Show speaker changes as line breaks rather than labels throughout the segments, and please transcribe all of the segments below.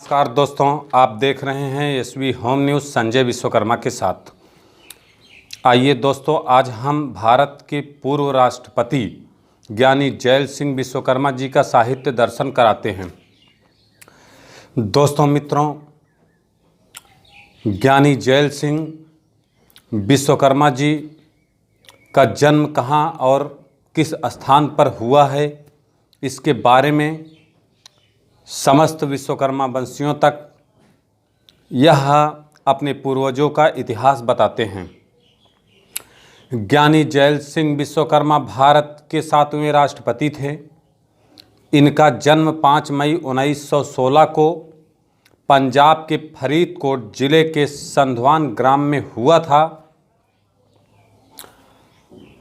नमस्कार दोस्तों, आप देख रहे हैं SB home news Sanjay Vishwakarma के साथ। आइए दोस्तों, आज हम भारत के पूर्व राष्ट्रपति ज्ञानी जैल सिंह विश्वकर्मा जी का साहित्य दर्शन कराते हैं। दोस्तों मित्रों, ज्ञानी जैल सिंह विश्वकर्मा जी का जन्म कहाँ और किस स्थान पर हुआ है, इसके बारे में समस्त विश्वकर्मा वंशियों तक यह अपने पूर्वजों का इतिहास बताते हैं। ज्ञानी जैल सिंह विश्वकर्मा भारत के 7वें राष्ट्रपति थे। इनका जन्म 5 मई 1916 को पंजाब के फरीदकोट जिले के संधवान ग्राम में हुआ था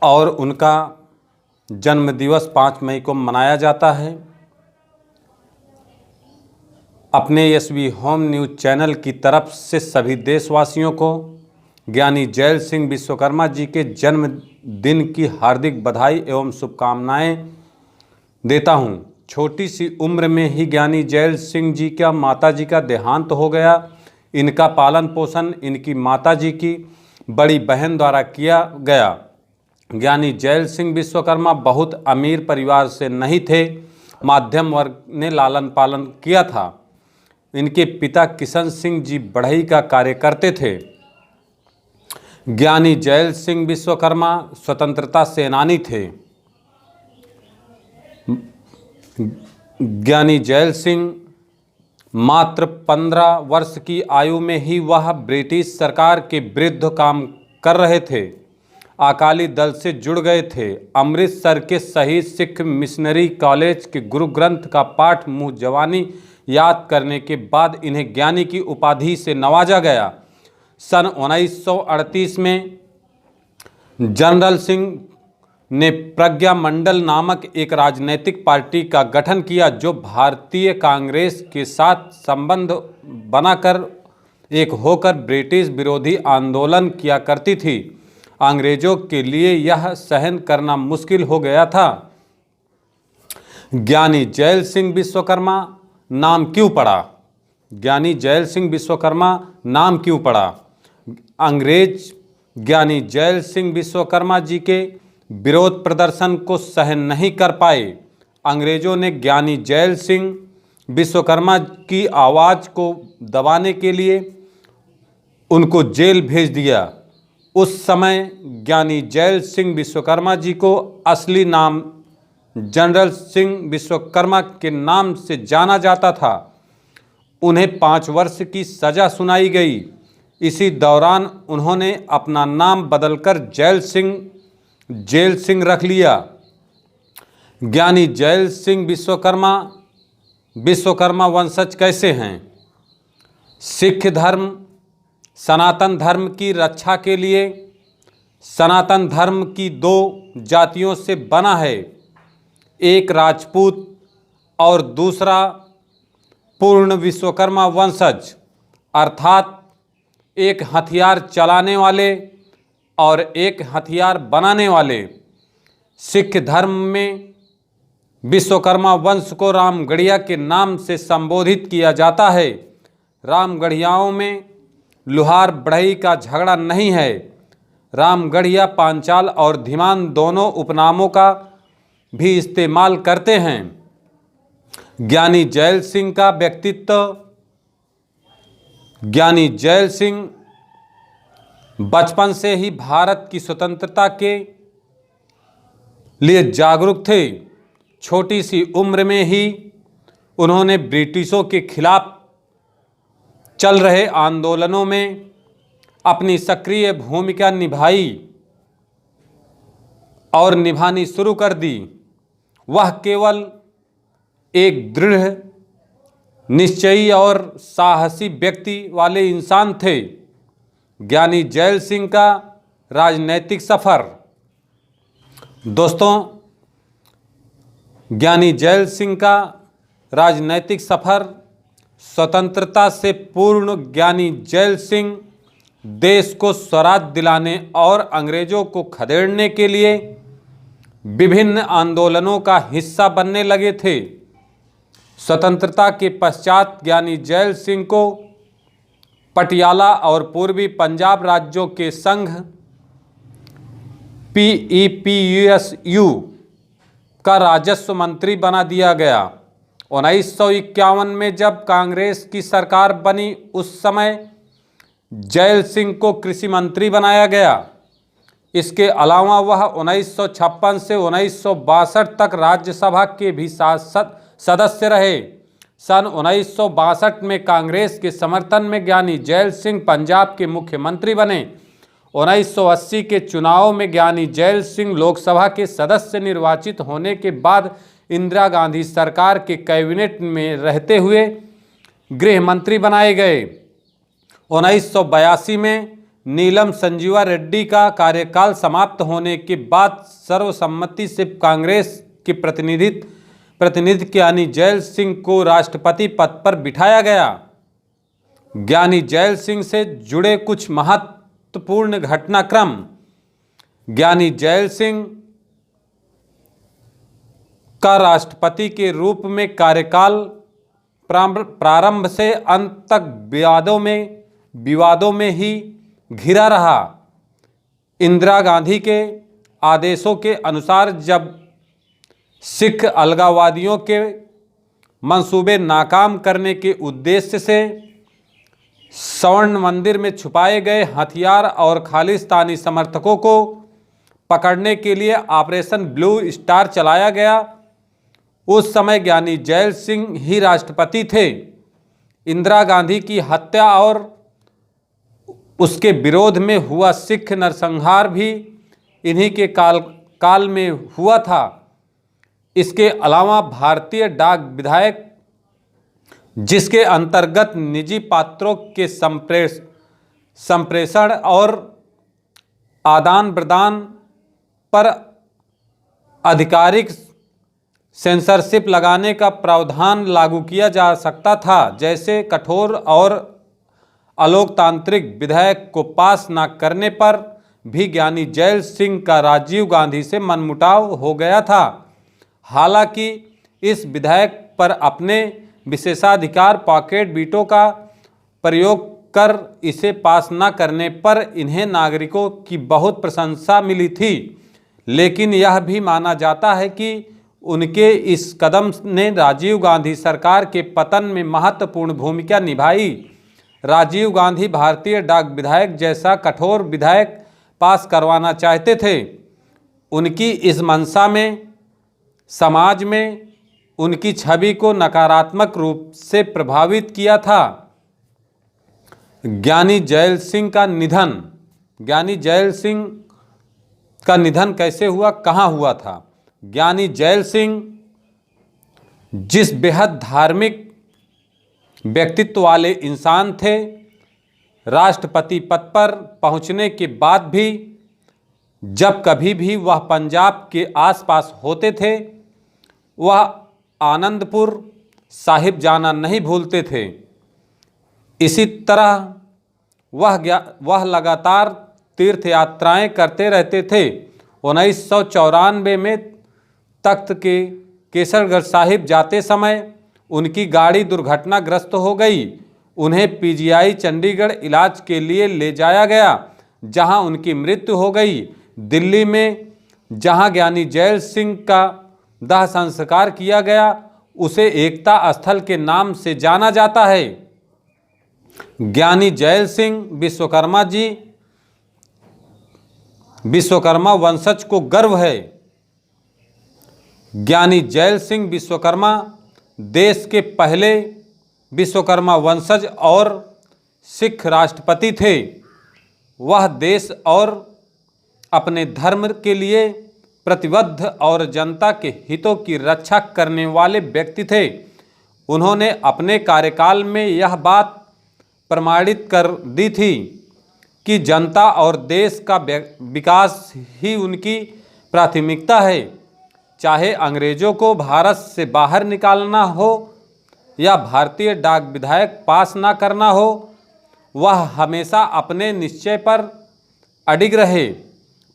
और उनका जन्म दिवस 5 मई को मनाया जाता है। अपने एसबी होम न्यूज़ चैनल की तरफ से सभी देशवासियों को ज्ञानी जैल सिंह विश्वकर्मा जी के जन्मदिन की हार्दिक बधाई एवं शुभकामनाएं देता हूं। छोटी सी उम्र में ही ज्ञानी जैल सिंह जी का माताजी का देहांत हो गया। इनका पालन पोषण इनकी माताजी की बड़ी बहन द्वारा किया गया। ज्ञानी जैल सिंह विश्वकर्मा बहुत अमीर परिवार से नहीं थे, मध्यम वर्ग ने लालन पालन किया था। इनके पिता किशन सिंह जी बढ़ई का कार्य करते थे। ज्ञानी जैल सिंह विश्वकर्मा स्वतंत्रता सेनानी थे। ज्ञानी जैल सिंह मात्र 15 वर्ष की आयु में ही वह ब्रिटिश सरकार के विरुद्ध काम कर रहे थे। अकाली दल से जुड़ गए थे। अमृतसर के शहीद सिख मिशनरी कॉलेज के गुरु ग्रंथ का पाठ मुँह जवानी याद करने के बाद इन्हें ज्ञानी की उपाधि से नवाजा गया। सन 1938 में जनरल सिंह ने प्रज्ञा मंडल नामक एक राजनीतिक पार्टी का गठन किया, जो भारतीय कांग्रेस के साथ संबंध बनाकर एक होकर ब्रिटिश विरोधी आंदोलन किया करती थी। अंग्रेजों के लिए यह सहन करना मुश्किल हो गया था। ज्ञानी जैल सिंह विश्वकर्मा नाम क्यों पड़ा? ज्ञानी जैल सिंह विश्वकर्मा नाम क्यों पड़ा? अंग्रेज ज्ञानी जैल सिंह विश्वकर्मा जी के विरोध प्रदर्शन को सहन नहीं कर पाए। अंग्रेजों ने ज्ञानी जैल सिंह विश्वकर्मा की आवाज़ को दबाने के लिए उनको जेल भेज दिया। उस समय ज्ञानी जैल सिंह विश्वकर्मा जी को असली नाम जनरल सिंह विश्वकर्मा के नाम से जाना जाता था। उन्हें 5 वर्ष की सज़ा सुनाई गई। इसी दौरान उन्होंने अपना नाम बदलकर जेल सिंह रख लिया। ज्ञानी जैल सिंह विश्वकर्मा वंशज कैसे हैं? सिख धर्म सनातन धर्म की रक्षा के लिए सनातन धर्म की 2 जातियों से बना है, एक राजपूत और दूसरा पूर्ण विश्वकर्मा वंशज, अर्थात एक हथियार चलाने वाले और एक हथियार बनाने वाले। सिख धर्म में विश्वकर्मा वंश को रामगढ़िया के नाम से संबोधित किया जाता है। रामगढ़ियाओं में लुहार बढ़ई का झगड़ा नहीं है। रामगढ़िया पांचाल और धीमान दोनों उपनामों का भी इस्तेमाल करते हैं। ज्ञानी जैल सिंह का व्यक्तित्व। ज्ञानी जैल सिंह बचपन से ही भारत की स्वतंत्रता के लिए जागरूक थे। छोटी सी उम्र में ही उन्होंने ब्रिटिशों के खिलाफ चल रहे आंदोलनों में अपनी सक्रिय भूमिका निभाई और निभानी शुरू कर दी। वह केवल एक दृढ़ निश्चयी और साहसी व्यक्ति वाले इंसान थे। ज्ञानी जैल सिंह का राजनैतिक सफ़र। दोस्तों, ज्ञानी जैल सिंह का राजनैतिक सफ़र। स्वतंत्रता से पूर्व ज्ञानी जैल सिंह देश को स्वराज दिलाने और अंग्रेजों को खदेड़ने के लिए विभिन्न आंदोलनों का हिस्सा बनने लगे थे। स्वतंत्रता के पश्चात ज्ञानी जैल सिंह को पटियाला और पूर्वी पंजाब राज्यों के संघ PEPUSU का राजस्व मंत्री बना दिया गया। 1951 में जब कांग्रेस की सरकार बनी उस समय जैल सिंह को कृषि मंत्री बनाया गया। इसके अलावा वह 1956 से 1962 तक राज्यसभा के भी सदस्य रहे। सन 1962 में कांग्रेस के समर्थन में ज्ञानी जैल सिंह पंजाब के मुख्यमंत्री बने। 1980 के चुनाव में ज्ञानी जैल सिंह लोकसभा के सदस्य निर्वाचित होने के बाद इंदिरा गांधी सरकार के कैबिनेट में रहते हुए गृह मंत्री बनाए गए। 1982 में नीलम संजीवा रेड्डी का कार्यकाल समाप्त होने के बाद सर्वसम्मति से कांग्रेस के प्रतिनिधि ज्ञानी जैल सिंह को राष्ट्रपति पद पर बिठाया गया। ज्ञानी जैल सिंह से जुड़े कुछ महत्वपूर्ण घटनाक्रम। ज्ञानी जैल सिंह का राष्ट्रपति के रूप में कार्यकाल प्रारंभ से अंत तक विवादों में ही घिरा रहा। इंदिरा गांधी के आदेशों के अनुसार जब सिख अलगाववादियों के मंसूबे नाकाम करने के उद्देश्य से स्वर्ण मंदिर में छुपाए गए हथियार और खालिस्तानी समर्थकों को पकड़ने के लिए ऑपरेशन ब्लू स्टार चलाया गया, उस समय ज्ञानी जैल सिंह ही राष्ट्रपति थे। इंदिरा गांधी की हत्या और उसके विरोध में हुआ सिख नरसंहार भी इन्हीं के काल में हुआ था। इसके अलावा भारतीय डाक विधायक, जिसके अंतर्गत निजी पात्रों के संप्रेषण और आदान प्रदान पर आधिकारिक सेंसरशिप लगाने का प्रावधान लागू किया जा सकता था, जैसे कठोर और अलोकतांत्रिक विधेयक को पास न करने पर भी ज्ञानी जैल सिंह का राजीव गांधी से मनमुटाव हो गया था। हालांकि इस विधेयक पर अपने विशेषाधिकार पॉकेट वीटो का प्रयोग कर इसे पास न करने पर इन्हें नागरिकों की बहुत प्रशंसा मिली थी, लेकिन यह भी माना जाता है कि उनके इस कदम ने राजीव गांधी सरकार के पतन में महत्वपूर्ण भूमिका निभाई। राजीव गांधी भारतीय डाक विधेयक जैसा कठोर विधेयक पास करवाना चाहते थे। उनकी इस मंशा में समाज में उनकी छवि को नकारात्मक रूप से प्रभावित किया था। ज्ञानी जैल सिंह का निधन। ज्ञानी जैल सिंह का निधन कैसे हुआ, कहाँ हुआ था? ज्ञानी जैल सिंह जिस बेहद धार्मिक व्यक्तित्व वाले इंसान थे, राष्ट्रपति पद पर पहुंचने के बाद भी जब कभी भी वह पंजाब के आसपास होते थे, वह आनंदपुर साहिब जाना नहीं भूलते थे। इसी तरह वह लगातार तीर्थ यात्राएं करते रहते थे। 1994 में तख्त के केसरगढ़ साहिब जाते समय उनकी गाड़ी दुर्घटनाग्रस्त हो गई। उन्हें PGI चंडीगढ़ इलाज के लिए ले जाया गया, जहां उनकी मृत्यु हो गई। दिल्ली में जहां ज्ञानी जैल सिंह का दाह संस्कार किया गया, उसे एकता स्थल के नाम से जाना जाता है। ज्ञानी जैल सिंह विश्वकर्मा वंशज को गर्व है। ज्ञानी जैल सिंह विश्वकर्मा देश के पहले विश्वकर्मा वंशज और सिख राष्ट्रपति थे। वह देश और अपने धर्म के लिए प्रतिबद्ध और जनता के हितों की रक्षा करने वाले व्यक्ति थे। उन्होंने अपने कार्यकाल में यह बात प्रमाणित कर दी थी कि जनता और देश का विकास ही उनकी प्राथमिकता है। चाहे अंग्रेजों को भारत से बाहर निकालना हो या भारतीय डाक विधेयक पास ना करना हो, वह हमेशा अपने निश्चय पर अडिग रहे।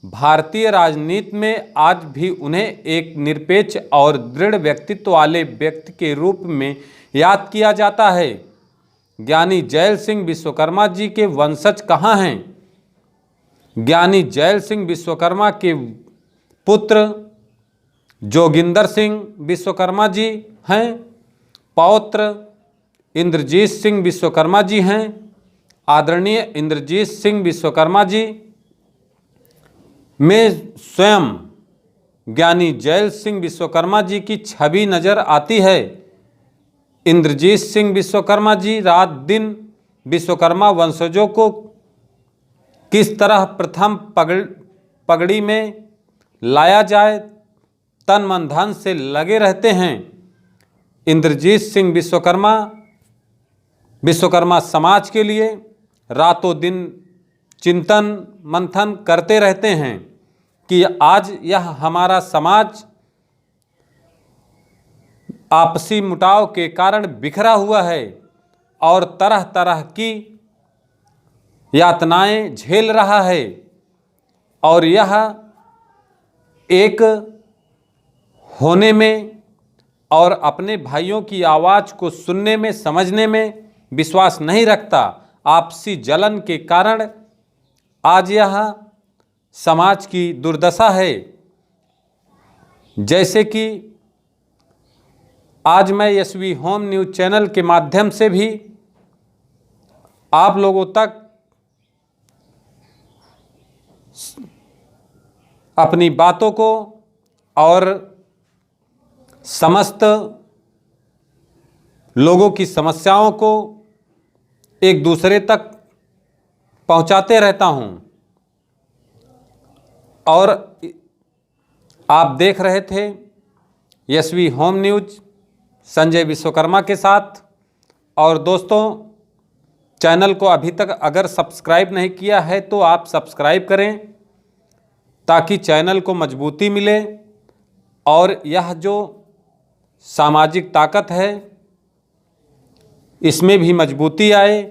भारतीय राजनीति में आज भी उन्हें एक निरपेक्ष और दृढ़ व्यक्तित्व वाले व्यक्ति के रूप में याद किया जाता है। ज्ञानी जैल सिंह विश्वकर्मा जी के वंशज कहाँ हैं? ज्ञानी जैल सिंह विश्वकर्मा के पुत्र जोगिंदर सिंह विश्वकर्मा जी हैं, पौत्र इंद्रजीत सिंह विश्वकर्मा जी हैं। आदरणीय इंद्रजीत सिंह विश्वकर्मा जी में स्वयं ज्ञानी जैल सिंह विश्वकर्मा जी की छवि नजर आती है। इंद्रजीत सिंह विश्वकर्मा जी रात दिन विश्वकर्मा वंशजों को किस तरह प्रथम पगड़ी में लाया जाए तन मन धन से लगे रहते हैं। इंद्रजीत सिंह विश्वकर्मा समाज के लिए रातों दिन चिंतन मंथन करते रहते हैं कि आज यह हमारा समाज आपसी मुटाव के कारण बिखरा हुआ है और तरह तरह की यातनाएं झेल रहा है, और यह एक होने में और अपने भाइयों की आवाज़ को सुनने में समझने में विश्वास नहीं रखता। आपसी जलन के कारण आज यह समाज की दुर्दशा है। जैसे कि आज मैं एसवी होम न्यूज़ चैनल के माध्यम से भी आप लोगों तक अपनी बातों को और समस्त लोगों की समस्याओं को एक दूसरे तक पहुंचाते रहता हूं। और आप देख रहे थे SV home news Sanjay Vishwakarma के साथ। और दोस्तों, चैनल को अभी तक अगर सब्सक्राइब नहीं किया है तो आप सब्सक्राइब करें ताकि चैनल को मजबूती मिले और यह जो सामाजिक ताकत है इसमें भी मजबूती आए।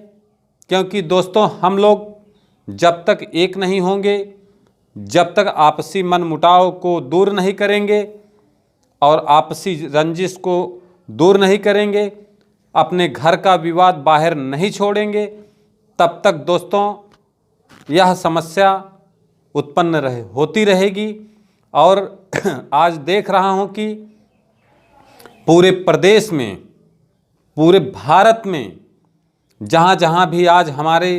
क्योंकि दोस्तों, हम लोग जब तक एक नहीं होंगे, जब तक आपसी मन मुटाव को दूर नहीं करेंगे और आपसी रंजिश को दूर नहीं करेंगे, अपने घर का विवाद बाहर नहीं छोड़ेंगे, तब तक दोस्तों यह समस्या उत्पन्न होती रहेगी। और आज देख रहा हूं कि पूरे प्रदेश में, पूरे भारत में जहाँ जहाँ भी आज हमारे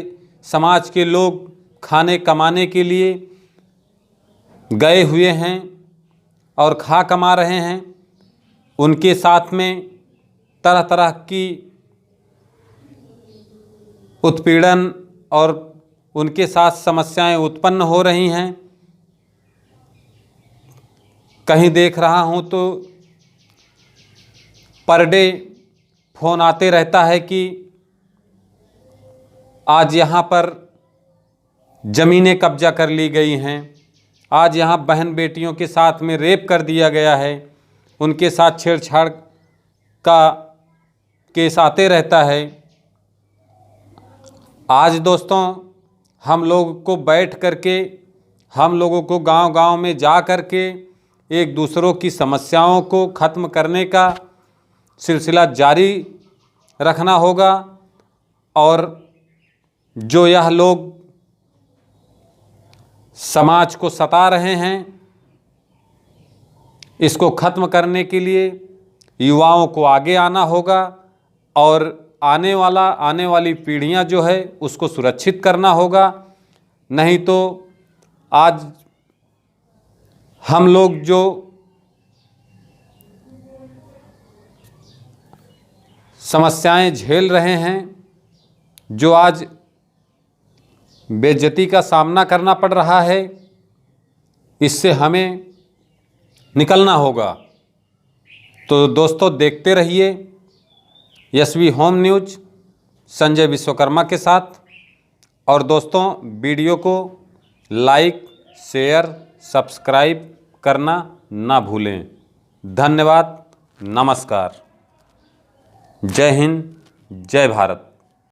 समाज के लोग खाने कमाने के लिए गए हुए हैं और खा कमा रहे हैं, उनके साथ में तरह तरह की उत्पीड़न और उनके साथ समस्याएं उत्पन्न हो रही हैं। कहीं देख रहा हूं तो पर डे फ़ोन आते रहता है कि आज यहाँ पर ज़मीनें कब्जा कर ली गई हैं, आज यहाँ बहन बेटियों के साथ में रेप कर दिया गया है, उनके साथ छेड़छाड़ का केस आते रहता है। आज दोस्तों, हम लोग को बैठ करके, हम लोगों को गांव-गांव में जा करके एक दूसरों की समस्याओं को ख़त्म करने का सिलसिला जारी रखना होगा। और जो यह लोग समाज को सता रहे हैं, इसको ख़त्म करने के लिए युवाओं को आगे आना होगा और आने वाली पीढ़ियां जो है उसको सुरक्षित करना होगा। नहीं तो आज हम लोग जो समस्याएं झेल रहे हैं, जो आज बेइज्जती का सामना करना पड़ रहा है, इससे हमें निकलना होगा। तो दोस्तों, देखते रहिए SV home news Sanjay Vishwakarma के साथ। और दोस्तों, वीडियो को लाइक, शेयर, सब्सक्राइब करना ना भूलें। धन्यवाद। नमस्कार। जय हिंद, जय भारत।